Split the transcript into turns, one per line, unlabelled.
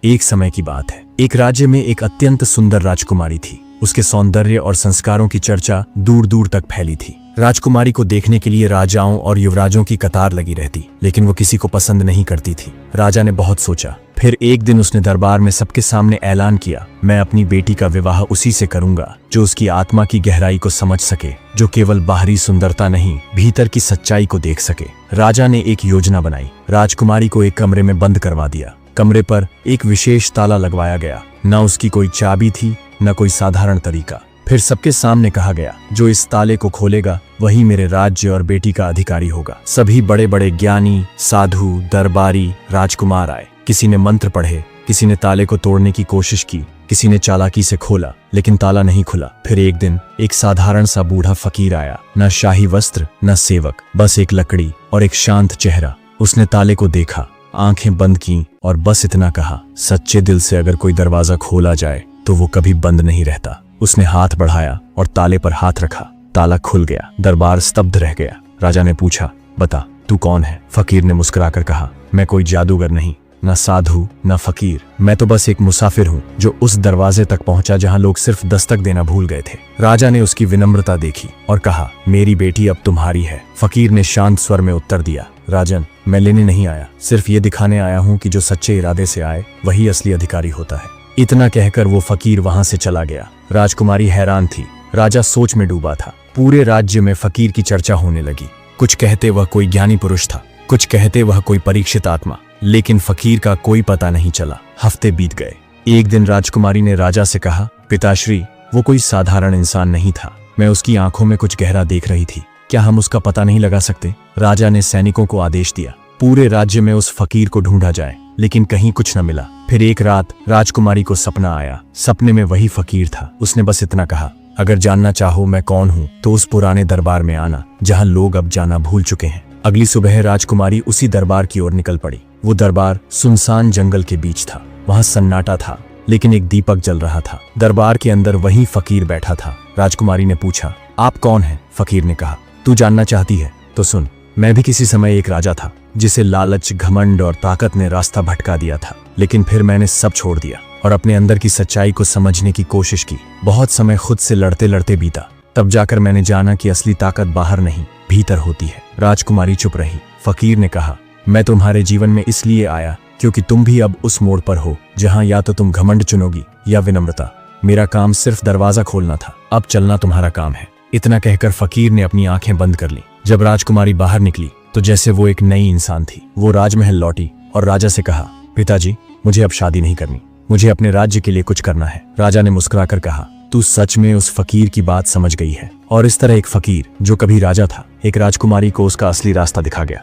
एक समय की बात है, एक राज्य में एक अत्यंत सुंदर राजकुमारी थी। उसके सौंदर्य और संस्कारों की चर्चा दूर दूर तक फैली थी। राजकुमारी को देखने के लिए राजाओं और युवराजों की कतार लगी रहती, लेकिन वो किसी को पसंद नहीं करती थी। राजा ने बहुत सोचा। फिर एक दिन उसने दरबार में सबके सामने ऐलान किया, मैं अपनी बेटी का विवाह उसी से करूंगा जो उसकी आत्मा की गहराई को समझ सके, जो केवल बाहरी सुंदरता नहीं, भीतर की सच्चाई को देख सके। राजा ने एक योजना बनाई। राजकुमारी को एक कमरे में बंद करवा दिया। कमरे पर एक विशेष ताला लगवाया गया। न उसकी कोई चाबी थी, न कोई साधारण तरीका। फिर सबके सामने कहा गया, जो इस ताले को खोलेगा वही मेरे राज्य और बेटी का अधिकारी होगा। सभी बड़े बड़े ज्ञानी, साधु, दरबारी, राजकुमार आए। किसी ने मंत्र पढ़े, किसी ने ताले को तोड़ने की कोशिश की, किसी ने चालाकी से खोला, लेकिन ताला नहीं खुला। फिर एक दिन एक साधारण सा बूढ़ा फकीर आया। न शाही वस्त्र, न सेवक, बस एक लकड़ी और एक शांत चेहरा। उसने ताले को देखा, आंखें बंद की और बस इतना कहा, सच्चे दिल से अगर कोई दरवाजा खोला जाए तो वो कभी बंद नहीं रहता। उसने हाथ बढ़ाया और ताले पर हाथ रखा। ताला खुल गया। दरबार स्तब्ध रह गया। राजा ने पूछा, बता तू कौन है? फकीर ने मुस्कुराकर कहा, मैं कोई जादूगर नहीं, न साधु न फकीर, मैं तो बस एक मुसाफिर हूँ जो उस दरवाजे तक पहुंचा जहां लोग सिर्फ दस्तक देना भूल गए थे। राजा ने उसकी विनम्रता देखी और कहा, मेरी बेटी अब तुम्हारी है। फकीर ने शांत स्वर में उत्तर दिया, राजन, मैं लेने नहीं आया, सिर्फ ये दिखाने आया हूँ कि जो सच्चे इरादे से आए वही असली अधिकारी होता है। इतना कहकर वो फकीर वहां से चला गया। राजकुमारी हैरान थी। राजा सोच में डूबा था। पूरे राज्य में फकीर की चर्चा होने लगी। कुछ कहते वह कोई ज्ञानी पुरुष था, कुछ कहते वह कोई परीक्षित आत्मा, लेकिन फकीर का कोई पता नहीं चला। हफ्ते बीत गए। एक दिन राजकुमारी ने राजा से कहा, पिताश्री, वो कोई साधारण इंसान नहीं था। मैं उसकी आंखों में कुछ गहरा देख रही थी। क्या हम उसका पता नहीं लगा सकते? राजा ने सैनिकों को आदेश दिया, पूरे राज्य में उस फकीर को ढूंढा जाए, लेकिन कहीं कुछ न मिला। फिर एक रात राजकुमारी को सपना आया। सपने में वही फकीर था। उसने बस इतना कहा, अगर जानना चाहो मैं कौन हूँ तो उस पुराने दरबार में आना जहाँ लोग अब जाना भूल चुके हैं। अगली सुबह राजकुमारी उसी दरबार की ओर निकल पड़ी। वो दरबार सुनसान जंगल के बीच था। वहाँ सन्नाटा था, लेकिन एक दीपक जल रहा था। दरबार के अंदर वही फकीर बैठा था। राजकुमारी ने पूछा, आप कौन हैं? फकीर ने कहा, तू जानना चाहती है तो सुन, मैं भी किसी समय एक राजा था जिसे लालच, घमंड और ताकत ने रास्ता भटका दिया था, लेकिन फिर मैंने सब छोड़ दिया और अपने अंदर की सच्चाई को समझने की कोशिश की। बहुत समय खुद से लड़ते लड़ते बीता, तब जाकर मैंने जाना कि असली ताकत बाहर नहीं, भीतर होती है। राजकुमारी चुप रही। फकीर ने कहा, मैं तुम्हारे जीवन में इसलिए आया क्योंकि तुम भी अब उस मोड़ पर हो जहां या तो तुम घमंड चुनोगी या विनम्रता। मेरा काम सिर्फ दरवाजा खोलना था, अब चलना तुम्हारा काम है। इतना कहकर फकीर ने अपनी आंखें बंद कर ली। जब राजकुमारी बाहर निकली तो जैसे वो एक नई इंसान थी। वो राजमहल लौटी और राजा से कहा, पिताजी, मुझे अब शादी नहीं करनी, मुझे अपने राज्य के लिए कुछ करना है। राजा ने मुस्कुराकर कहा, तू सच में उस फकीर की बात समझ गई है। और इस तरह एक फकीर जो कभी राजा था, एक राजकुमारी को उसका असली रास्ता दिखा गया।